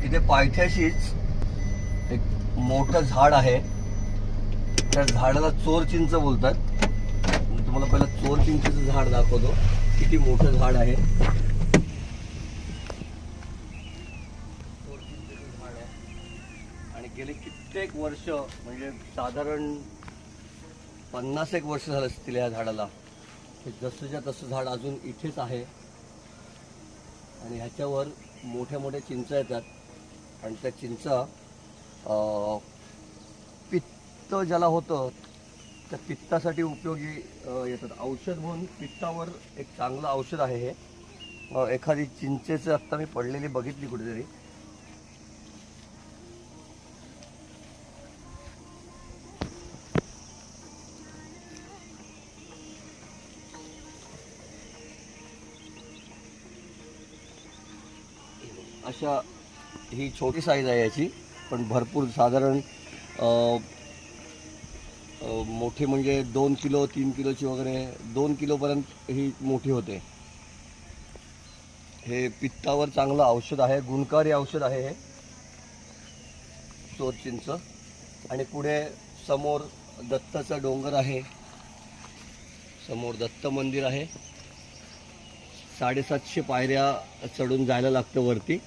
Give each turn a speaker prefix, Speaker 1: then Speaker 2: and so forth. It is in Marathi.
Speaker 1: इथे पायथ्याशीच एक मोठं झाड आहे. त्या झाडाला चोर चिंच बोलतात. मी तुम्हाला पहिलं चोर चिंचेचं झाड दाखवतो. किती मोठं झाड आहे. चोर चिंचेचं झाड आहे आणि गेले कित्येक वर्ष म्हणजे साधारण 50 वर्ष झालं असतील या झाडाला. हे जसंच्या तसं झाड अजून इथेच आहे आणि ह्याच्यावर मोठ्या मोठ्या चिंच येतात आणि त्या चिंचा पित्त ज्याला होतं त्या पित्तासाठी उपयोगी येतात. औषध म्हणून पित्तावर एक चांगलं औषध आहे हे. एखादी चिंचेचं आत्ता मी पडलेली बघितली कुठेतरी. अशा ही छोटी साईज आहे याची, पण भरपूर साधारण मोठी म्हणजे 2 किलो 3 किलोची वगैरे 2 किलोपर्यंत ही मोठी होते. हे पित्तावर चांगलं औषध आहे, गुणकारी औषध आहे हे चोर चिंच. आणि पुढे समोर दत्ताचा डोंगर आहे, समोर दत्त मंदिर आहे. 750 पायऱ्या चढून जायला लागतं वरती.